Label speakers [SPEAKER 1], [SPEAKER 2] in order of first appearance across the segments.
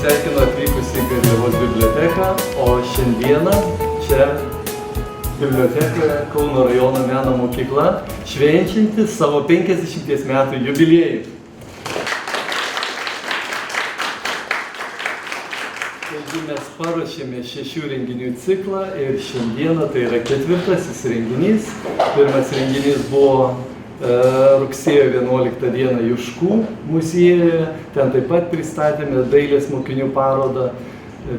[SPEAKER 1] sveikinu atvykus į Garliavos biblioteką, o šiandieną čia bibliotekoje Kauno rajono meno mokykla švenčianti savo 50 metų jubiliejų. Taigi mes paruošėme 6 renginių ciklą ir šiandieną tai yra 4. renginys. Pirmas renginys buvo rugsėjo 11 dieną Juškų muziejuje. Ten taip pat pristatėme dailės mokinių parodą,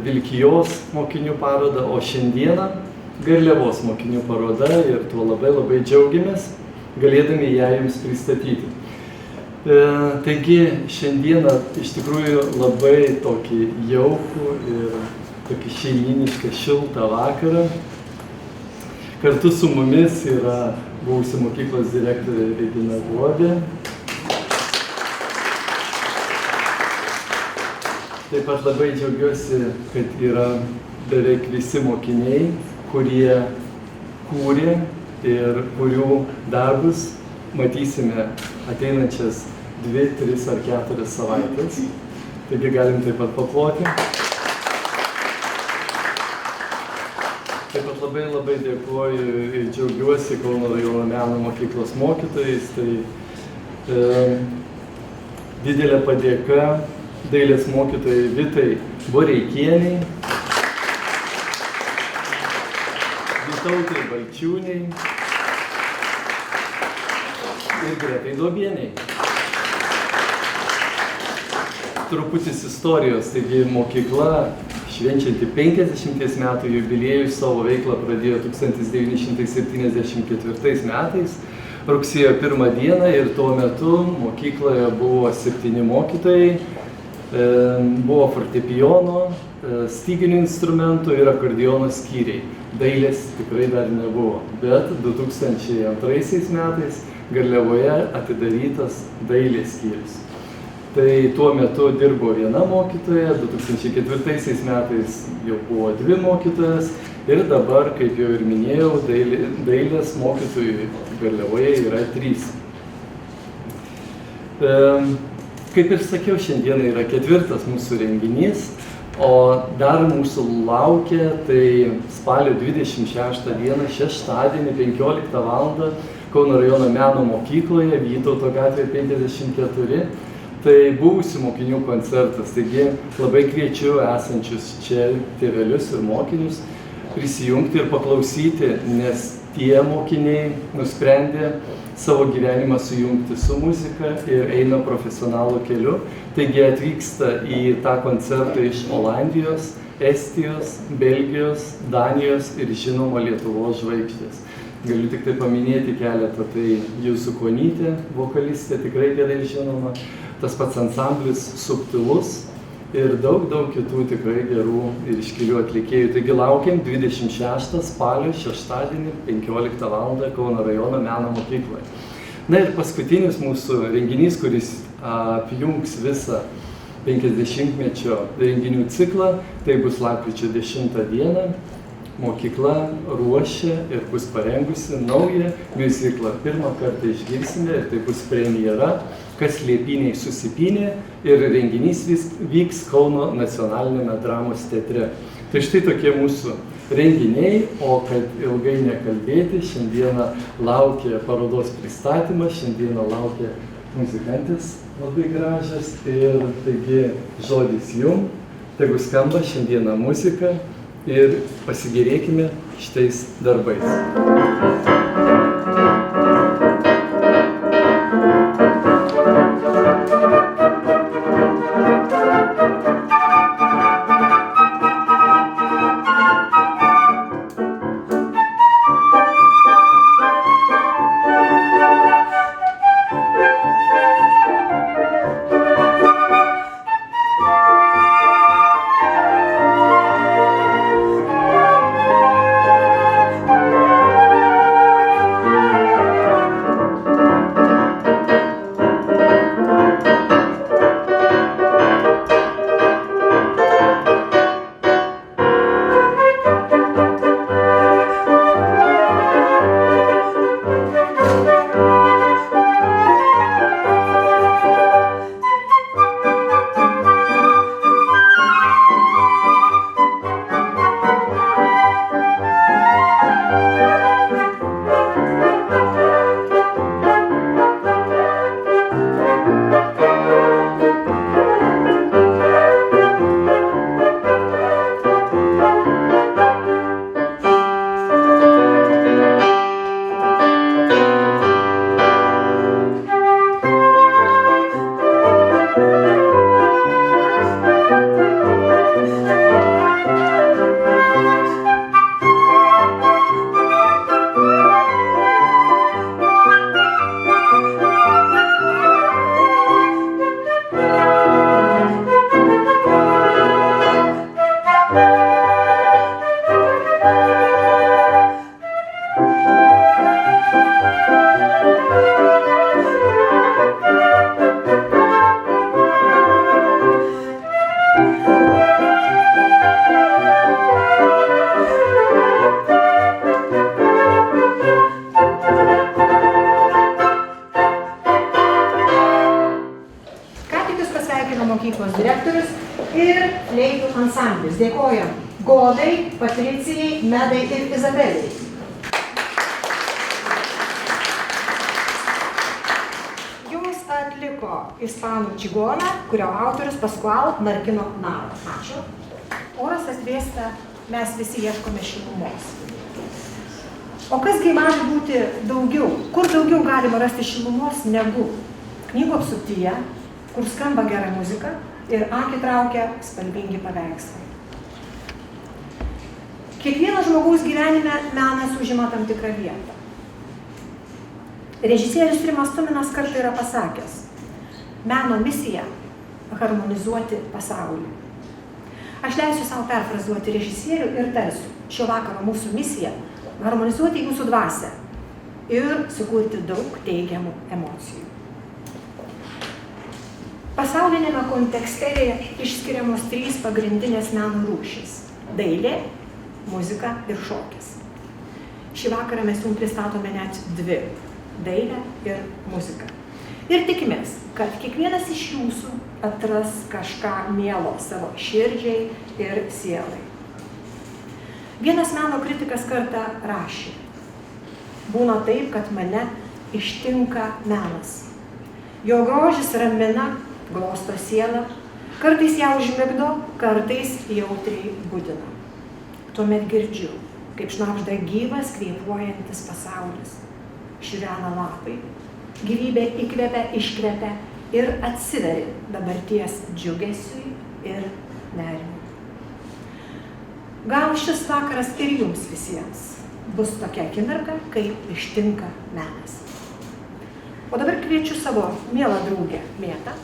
[SPEAKER 1] Vilkijos mokinių parodą, o šiandieną Garliavos mokinių paroda ir tuo labai džiaugiamės, galėdami ją jums pristatyti. Taigi šiandieną iš tikrųjų labai tokį jaukų ir tokį šeimynišką šiltą vakarą. Kartu su mumis yra buvusi mokyklos direktorė Regina Guobė. Taip pat labai džiaugiuosi, kad yra beveik visi mokiniai, kurie kūrė ir kurių darbus matysime ateinančias 2, 3 ar 4 savaitės. Taigi galim taip pat paploti. Taip pat labai dėkuoju ir džiaugiuosi Kauno rajono meno mokyklos mokytojais. Tai didelė padėka dailės mokytojai Vitai Boreikieniai, Vytautai Balčiūniai ir Gretai Dobieniai. Truputis istorijos, taigi mokykla švenčianti 50 metų jubiliejų savo veiklą pradėjo 1974 metais, rugsėjo 1 dieną, ir tuo metu mokykloje buvo 7 mokytojai, buvo fortepijono, styginių instrumentų ir akordeono skyriai. Dailės tikrai dar nebuvo, bet 2002 metais Garliavoje atidarytas dailės skyrius. Tai tuo metu dirbo viena mokytoja, 2004 metais jau buvo 2 mokytojas ir dabar, kaip jau ir minėjau, dailės mokytojų Garliavoje yra 3. Kaip ir sakiau, šiandieną yra 4. mūsų renginys, o dar mūsų laukia tai spalio 26 dieną, šeštadienį, 15 val. Kauno rajono meno mokykloje, Vytauto gatvėje 54. Tai buvusių mokinių koncertas, taigi labai kviečiu esančius čia tėvelius ir mokinius prisijungti ir paklausyti, nes tie mokiniai nusprendė savo gyvenimą sujungti su muzika ir eina profesionalų keliu. Taigi atvyksta į tą koncertą iš Olandijos, Estijos, Belgijos, Danijos ir žinoma Lietuvos žvaigždės. Galiu tik tai paminėti keletą, tai Jūsų Konytė, vokalistė, tikrai gerai žinoma, tas pats ansamblis Subtilus ir daug kitų tikrai gerų ir iškilių atlikėjų. Taigi laukiam 26 spalio šeštadienį 15 val. Kauno rajono meno mokykloje. Na ir paskutinis mūsų renginys, kuris apjungs visą 50-mečio renginių ciklą, tai bus lapkričio 10 dieną. Mokykla ruošia ir bus parengusi naują miuziklą. Pirmą kartą išgirsime ir tai bus premjera, Kas liepiniai susipynė, ir renginys vyks Kauno nacionaliniame dramos teatre. Tai štai tokie mūsų renginiai, o kad ilgai nekalbėti, šiandieną laukia parodos pristatymas, šiandieną laukia muzikantės labai gražios ir taigi žodis jum, tegu skamba šiandieną muzika ir pasigėrėkime šitais darbais.
[SPEAKER 2] Mokyklos direktorius ir fleitų ansamblis. Dėkojam Godai, Patricijai, Medai ir Izabeliai. Jums atliko ispanų čigoną, kurio autorius Pascual Markino Naro. Ačiū. Oras atvėsta, mes visi ieškome šilumos. O kasgi gali būti daugiau? Kur daugiau galima rasti šilumos negu knygų apsuptyje, kur skamba gera muzika ir akį traukia spalvingi paveikslai. Kiekvieno žmogaus gyvenime menas užima tam tikrą vietą. Režisierius Rimas Tuminas kartą yra pasakęs: meno misija – harmonizuoti pasaulį. Aš leisiu savo perfrazuoti režisierių ir tarsiu: šio vakaro mūsų misija – harmonizuoti jūsų dvasią ir sukurti daug teigiamų emocijų. Pasaulinėme kontekste išskiriamos 3 pagrindinės meno rūšys – dailė, muzika ir šokis. Šį vakarą mes jums pristatome net 2 – dailę ir muziką. Ir tikimės, kad kiekvienas iš jūsų atras kažką mielo savo širdžiai ir sielai. Vienas meno kritikas kartą rašė: būna taip, kad mane ištinka menas. Jo grožis ramina, glosto sielą, kartais ją užmigdo, kartais jautriai budina. Tuomet girdžiu, kaip šnabžda gyvas, kvėpuojantis pasaulis. Šviena lapai, gyvybė įkvepia, iškvepia ir atsiveri dabarties džiugesiui ir nerimui. Gal šis vakaras ir jums visiems bus tokia akimirka, kai ištinka menas. O dabar kviečiu savo mielą draugę Mėtą.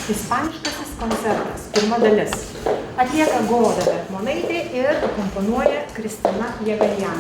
[SPEAKER 2] Ispaniškasis koncertas, pirma dalis. Atlieka Goda Bertmonaitė ir akomponuoja Kristina Jevelian.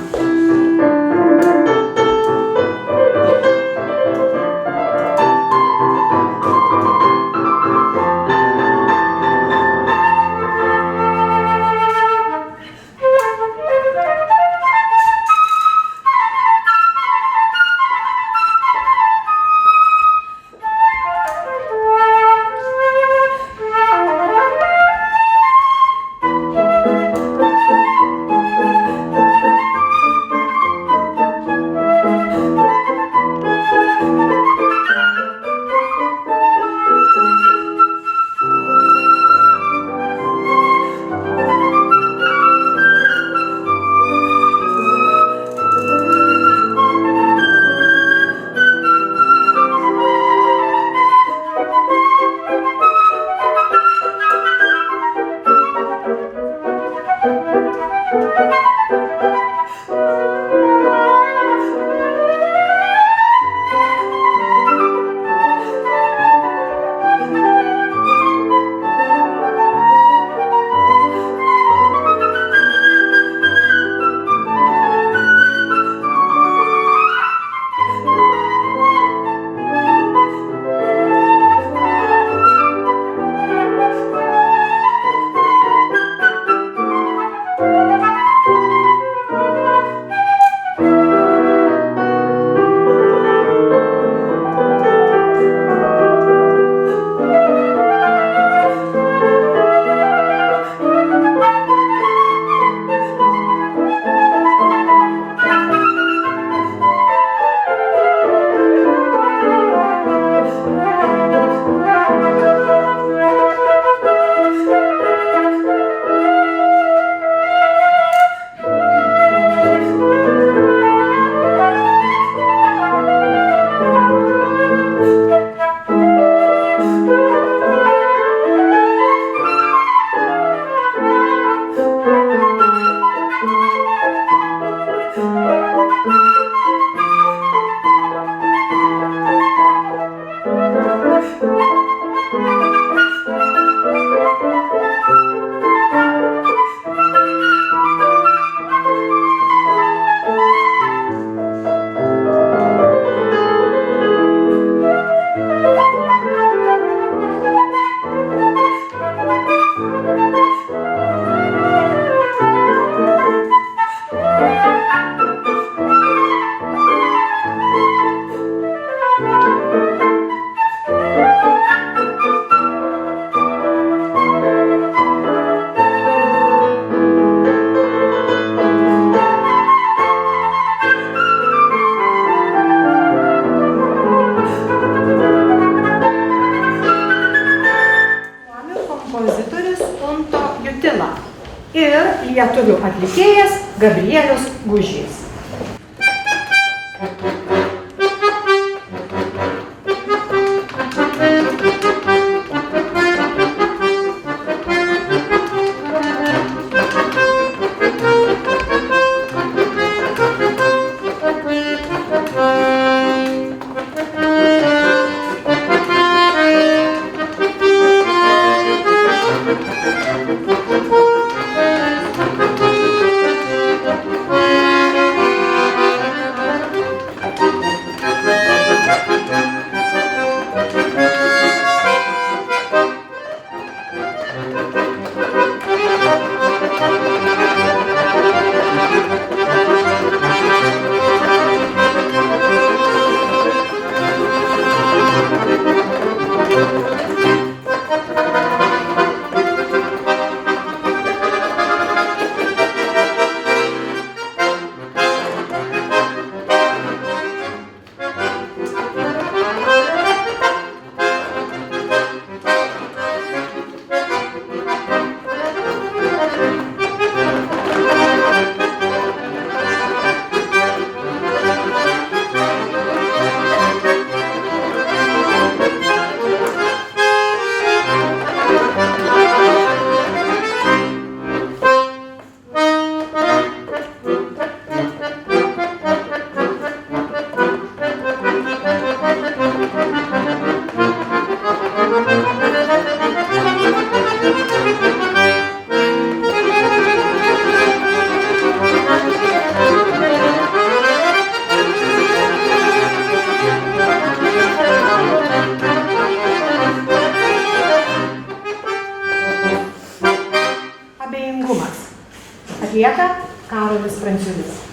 [SPEAKER 2] lietuvių atlikėjas Gabrielius Gužys. Atlieka Karolis Pranciulis.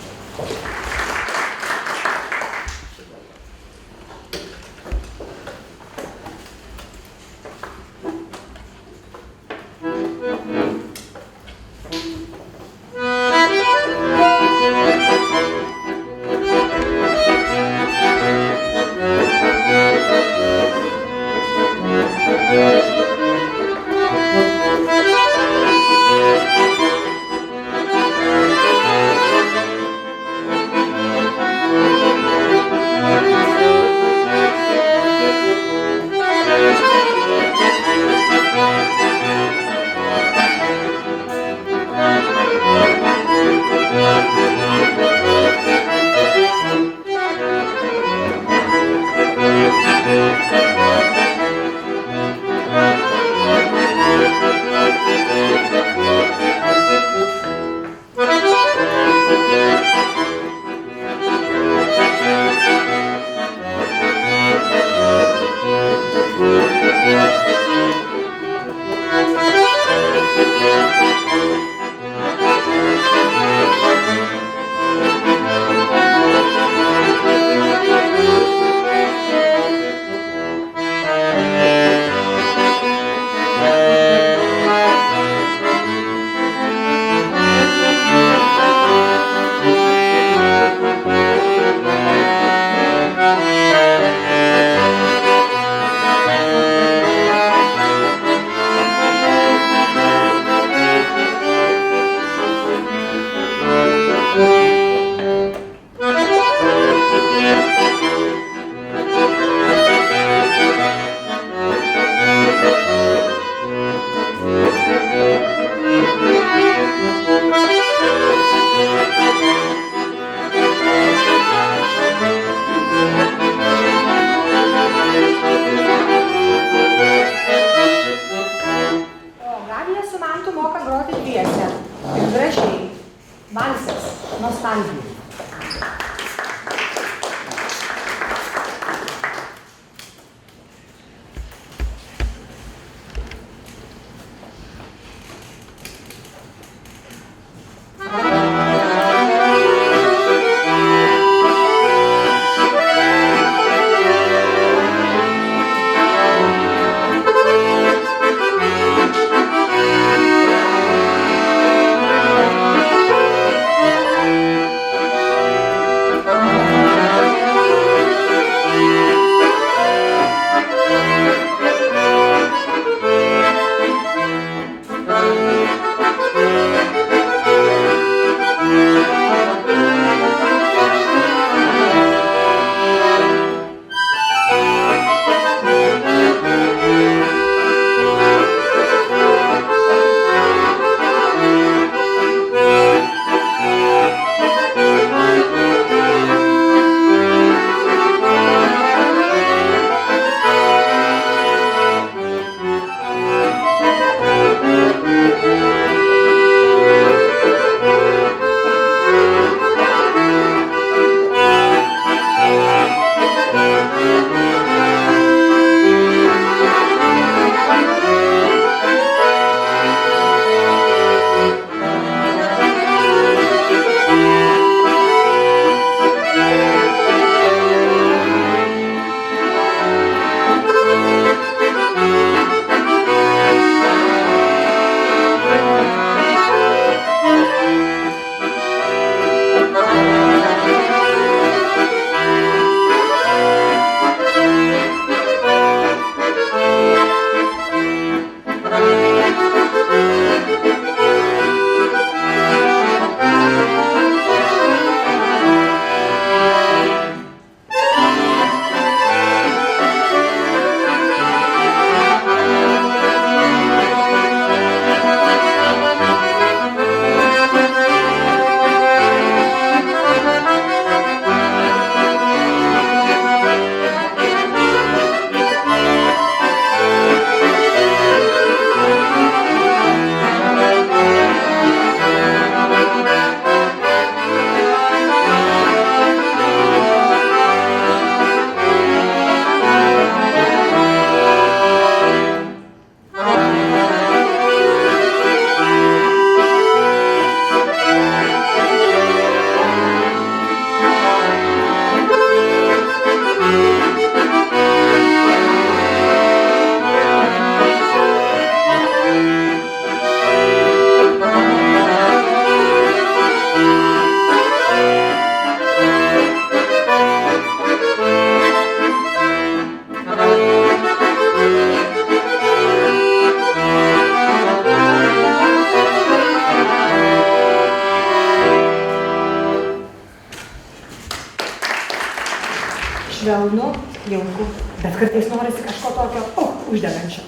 [SPEAKER 2] bet kartais norisi kažko tokio, uždegančio.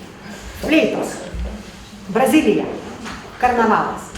[SPEAKER 2] Fleitos. Brazilija. Karnavalas.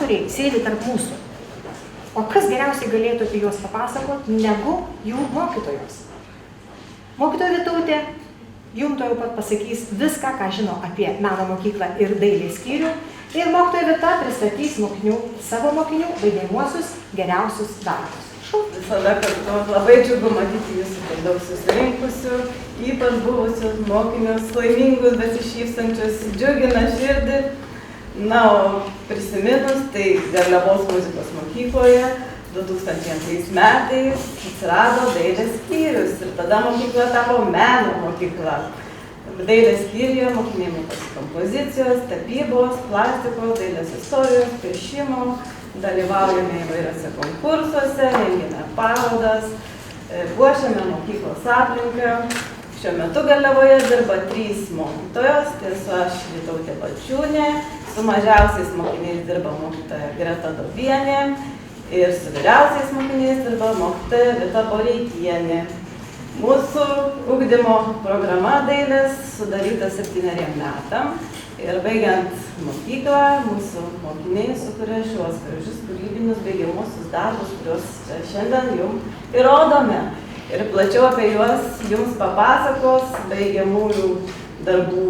[SPEAKER 3] autoriai sėdi tarp mūsų. O kas geriausiai galėtų apie juos papasakoti, negu jų mokytojos? Mokytoja Vytautė jums jau pat pasakys viską, ką žino apie meno mokyklą ir dailės skyrių. Ir mokytoja Vita pristatys savo mokinių baigiamuosius geriausius darbus.
[SPEAKER 4] Visada kartu labai džiugu matyti jūsų tiek daug susirinkusių, ypač buvusius mokinius, laimingus, besišypsančius, džiugina širdį. Na, o prisiminus, tai Garliavos muzikos mokykloje 2002 metais atsirado dailės skyrius ir tada mokykla tapo meno mokykla. Dailės skyriuje mokiniai mokosi kompozicijos, tapybos, plastikos, dailės istorijos, piešimo, dalyvaujame įvairiose konkursuose, rengėme parodas, puošiame mokyklos aplinką. Šiuo metu Garliavoje dirba 3 mokytojos, tai esu aš Vytautė Balčiūnė, su mažiausiais mokiniais dirba mokytoja Greta Dobienė ir su vyriausiais mokiniais dirba mokytoja Vita Boreikienė. Mūsų ugdymo programa dailės sudaryta 7 metam ir baigiant mokyklą, mūsų mokiniai sukuria šiuos gražius kūrybinius baigiamuosius darbus, kuriuos šiandien jums įrodome. Ir plačiau apie juos jums papasakos baigiamųjų darbų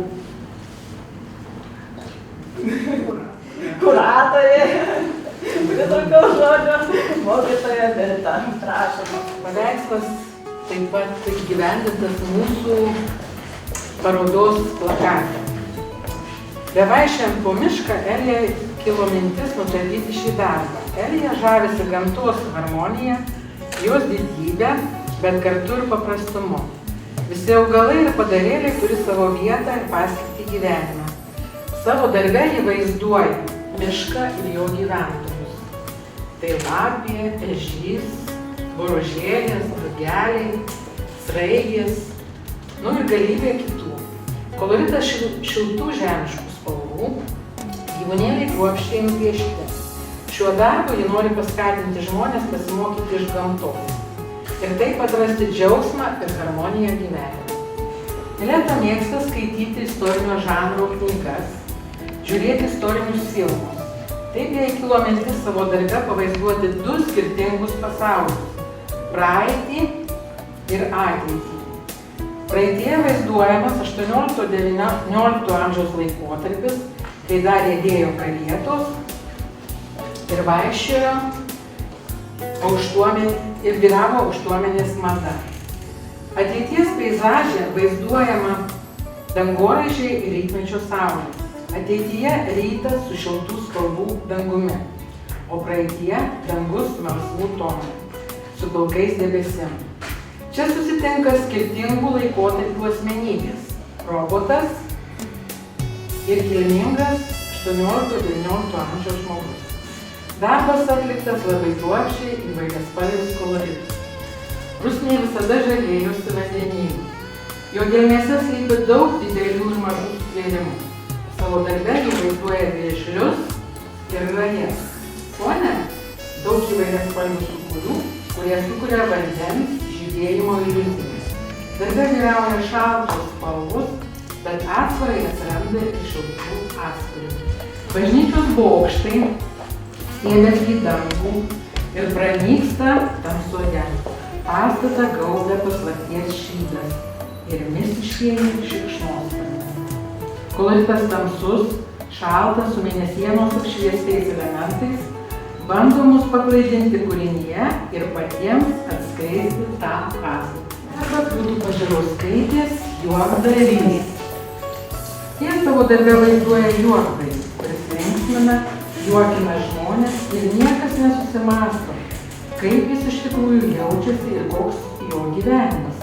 [SPEAKER 4] kuratorė, pritokio žodžio, mokytoja Vita. Prašom.
[SPEAKER 5] Paveikslas taip pat įgyvendintas mūsų parodos plakate. Bevaikščiojant po mišką, Elijai kilo mintis nutapyti šį darbą. Elija žavisi gamtos harmonija, jos didybę, bet kartu ir paprastumu. Visi augalai ir padarėliai turi savo vietą ir paskirtį gyvenime. Savo darbe jį vaizduoja mišką ir jo gyventojus. Tai lapė, ežys, boružėlės, drugeliai, sraigės, ir galybė kitų. Koloritas šiltų žemiškų spalvų, gyvūnėliai kruopščiai nupiešti. Šiuo darbu ji nori paskatinti žmonės pasimokyti iš gamtos ir taip atrasti džiaugsmą ir harmoniją gyvenime. Mileta mėgsta skaityti istorinio žanro knygas, žiūrėti istorinius filmus. Taip jai kilo mintis savo darbe pavaizduoti 2 skirtingus pasaulius – praeitį ir ateitį. Praeityje vaizduojamas 18–19 amžiaus laikotarpis, kai dar riedėjo karietos ir vaikščiojo ir vyravo aukštuomenės mada. Ateities peizaže vaizduojama dangoraižiai ir rytmečio saulės. Ateityje rytas su šiltų spalvų dangumi, o praeityje dangus melsvų tonų, su pilkais debesim. Čia susitinka skirtingų laikotarpių asmenybės – robotas ir kilmingas 18–19 amžiaus žmogus. Darbas atliktas labai kruopščiai įvairiaspalvis koloritas. Rusnė visada žavėjosi vandenynu. Jo gelmėse slypi daug didelių ir mažų sutvėrimų. Savo darbe ji vaizduoja vėžlius ir rajas. Fone daug įvairiaspalvių sūkurių, kurie sukuria vandens žydėjimo iliuzijas. Darbe vyrauja šaltos spalvos, bet atsvarai atsiranda iš šiltų atspalvių. Bažnyčios bokštai stiebiasi į dangų ir pranyksta tamsoje. Pastatą gaubia paslapties šydas ir mistiškieji šikšnosparniai. Koloritas tamsus, šaltas su mėnesienos apšviestais elementais, bando mus paklaidinti kūrinyje ir patiems atskleisti tą paslaptį. Darbas būtų Pažarauskaitės juokdarys. Jie savo darbe vaizduoja juokdarį, kuris linksmina, juokina žmonės ir niekas nesusimąsto, kaip jis iš tikrųjų jaučiasi ir koks jo gyvenimas.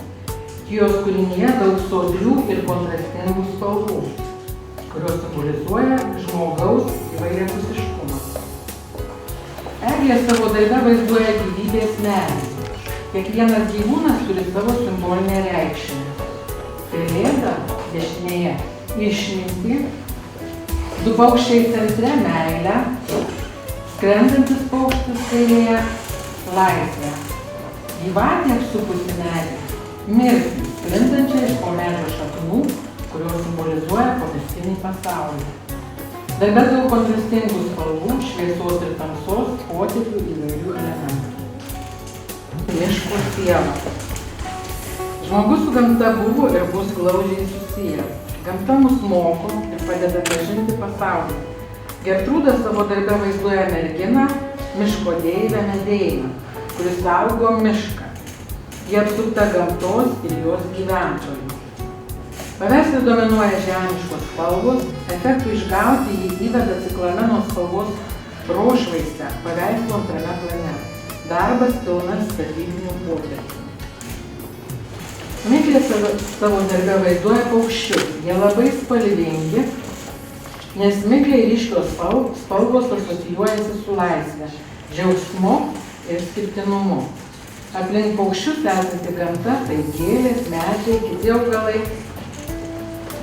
[SPEAKER 5] Jos kūrinyje daug sodrių ir kontrastingų spalvų, kurios simbolizuoja žmogaus įvairiapusiškumą. Eglė savo darbe vaizduoja gyvybės medį. Kiekvienas gyvūnas turi savo simbolinę reikšmę. Pelėda dešinėje išmintį, 2 paukščiai centre meilę, skrendantis paukštis kairėje laisvę. Gyvatė apsupusi medį, mirtį, sklindančią iš po medžio šaknų, kurios simbolizuoja pomirtinį pasaulį. Darbe daug kontrastingų spalvų, šviesos ir tamsos, potėpių įvairių elementų. Miško siela. Žmogus su gamta buvo ir bus glaudžiai susijęs. Gamta mus moko ir padeda pažinti pasaulį. Gertrūda savo darbe vaizduoja merginą, miško deivę Medeiną, kuris saugo mišką. Ji apsupta gamtos ir jos gyventojų. Paveiksle dominuoja žemiškos spalvos, efektui išgauti jį įveda ciklameno spalvos prošvaistę paveikslo antrame plane. Darbas pilnas statybinių potėpių. Miglė savo darbe vaizduoja paukščius. Jie labai spalvingi, nes migliai ryškios spalvos asocijuojasi su laisve, džiaugsmu ir skirtinumu. Aplink paukščius esanti gamta, tai gėlės, medžiai, kiti augalai,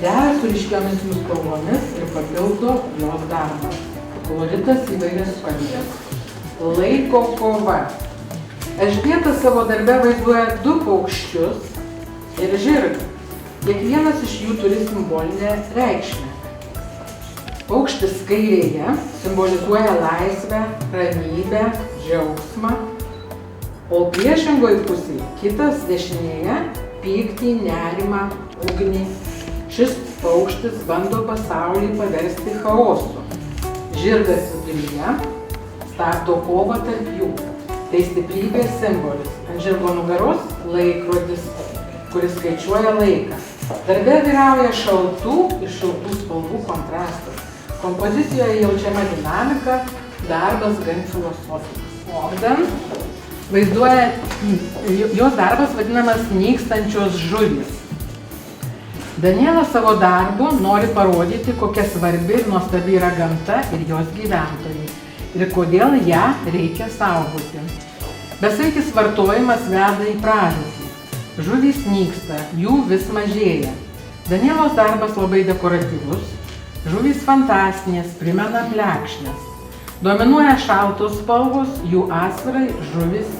[SPEAKER 5] dera su ryškiomis jų spalvomis ir papildo jos darbą. Koloritas įvairiaspalvis. Laiko kova. Elžbieta savo darbe vaizduoja 2 paukščius ir žirgą. Kiekvienas iš jų turi simbolinę reikšmę. Paukštis kairėje simbolizuoja laisvę, ramybę, džiaugsmą, o priešingoj pusėje kitas dešinėje pyktį, nerimą, ugnį. Šis paukštis bando pasaulį paversti chaosu. Žirgas viduryje stabdo kovą tarp jų. Tai stiprybės simbolis. Ant žirgo nugaros laikrodis, kuris skaičiuoja laiką. Darbe vyrauja šaltų ir šiltų spalvų kontrastas. Kompozicijoje jaučiama dinamika, darbas gan filosofinis. Ogden vaizduoja, jos darbas vadinamas nykstančios žuvys. Daniela savo darbu nori parodyti, kokia svarbi ir nuostabi yra gamta ir jos gyventojai ir kodėl ją reikia saugoti. Besaikis vartojimas veda į pražūtį. Žuvys nyksta, jų vis mažėja. Danielos darbas labai dekoratyvus, žuvys fantastinės, primena plekšnes. Dominuoja šaltos spalvos, jų asvarai, žuvis,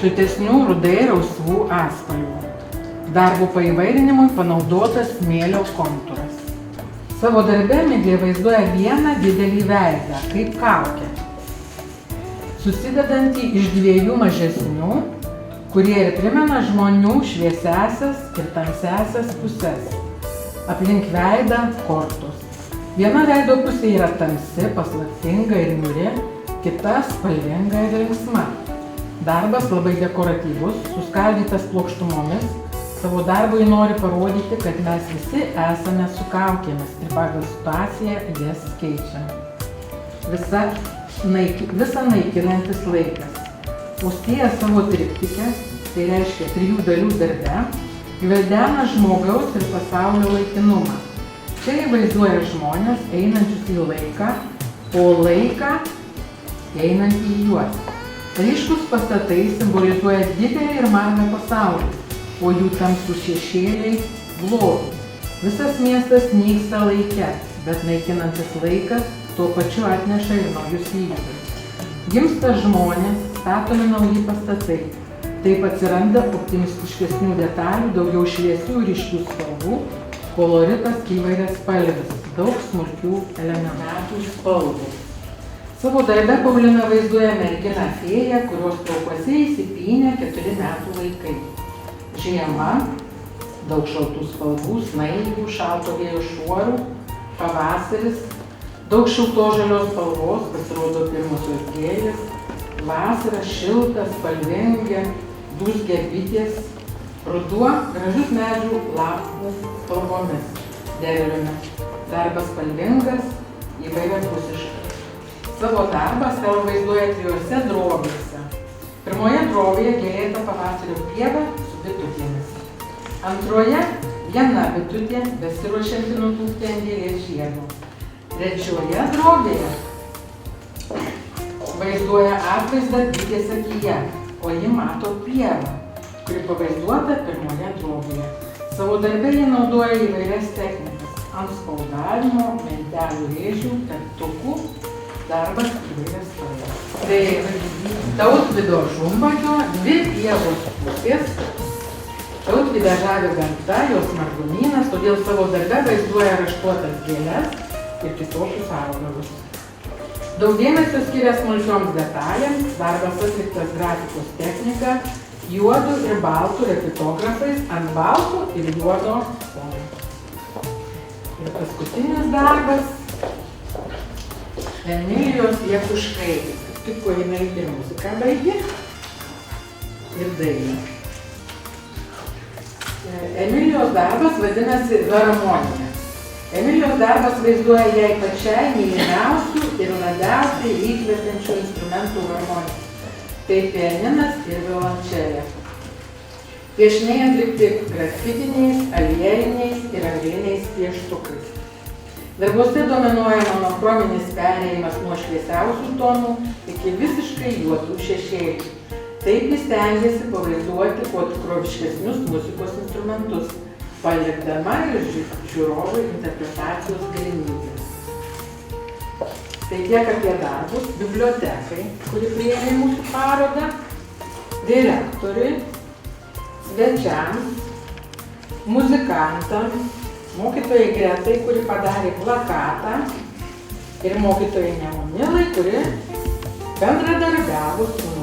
[SPEAKER 5] šiltesnių rudai rausvų atspalvių. Darbo paįvairinimui panaudotas smėlio kontūras. Savo darbe Miglė vaizduoja vieną didelį veidą, kaip kaukę, susidedantį iš dviejų mažesnių, kurie ir primena žmonių šviesiasias ir tamsiasias puses. Aplink veidą kortos. Viena veido pusė yra tamsi, paslaptinga ir niūri, kita spalvinga ir linksma. Darbas labai dekoratyvus, suskaldytas plokštumomis. Savo darbui nori parodyti, kad mes visi esame su kaukėmis ir pagal situaciją jas keičiame. Visa naikinantis laikas. Austėja savo triptike, tai reiškia 3 dalių darbe, gvildena žmogaus ir pasaulio laikinumą. Čia įvaizduoja žmonės einančius į laiką, o laiką einantį į juos. Ryškus pastatai simbolizuoja didelį ir mažą pasaulį, o jų tamsūs šešėliai blogį. Visas miestas nyksta laike, bet naikinantis laikas tuo pačiu atneša ir naujus įvykius. Gimsta žmonės, statomi nauji pastatai. Taip atsiranda optimistiškesnių detalių, daugiau šviesių ir ryškių spalvų, koloritas įvairiaspalvis, daug smulkių elementų spalvų. Savo darbe Paulina vaizduoja merginą fėją, kurios plaukuose įsipynė 4 metų vaikai. Žiema, daug šaltų spalvų, snaigių, šalto vėjo šuorų, pavasaris, daug šiltos žalios spalvos, pasirodo pirmosios gėlės, vasara šilta, spalvinga, dūzgia bitės, ruduo gražus medžių lapų spalvomis, derliumi, darbas spalvingas, įvairiapusiškas. Savo darbą Stela vaizduoja 3 drobėse. Pirmoje drobėje gėlėta pavasario pieva su bitutėmis. Antroje viena bitutė, besiruošianti nutūpti ant gėlės žiedo. Trečioje drobėje vaizduoja atvaizdą bitės akyje, o ji mato pievą, kuri pavaizduota pirmoje drobėje. Savo darbe jie naudoja įvairias technikas – antspaudavimo, mentelių rėžių, teptukų, darbas įvairias spalvas. Tai Tautvydo Žumbagio 2 pievos pusės. Tautvydą žavi gamta, jos margumynas, todėl savo darbe vaizduoja raštuotas gėles ir kitokius augalus. Daug dėmesio skiria smulkioms detalėms, darbas atliktas grafikos technika, juodu ir baltų repitografais ant baltų ir juodo fono. Ir paskutinis darbas Emilijos Jekuškaitės. Tik ko jinai ir muziką baigė ir dainą. Emilijos darbas vadinasi Harmonija. Emilijos darbas vaizduoja jai pačiai mylimiausių ir labiausiai įkvepiančių instrumentų harmoniją. Tai pianinas ir violončelė. Piešiniai atlikti grafitiniais, aliejiniais ir angliniais pieštukais. Darbuose dominuoja monokrominis perėjimas nuo šviesiausių tonų iki visiškai juodų šešėlių. Taip jis stengiasi pavaizduoti kuo tikroviškesnius muzikos instrumentus, palikdama ir žiūrovų interpretacijos galimybės. Tai tiek apie darbus bibliotekai, kuri priėmė mūsų parodą, direktoriui, svečiams, muzikantams, mokytojai Gretai, kuri padarė plakatą, ir mokytojai Nemunilai, kuri bendradarbiavo su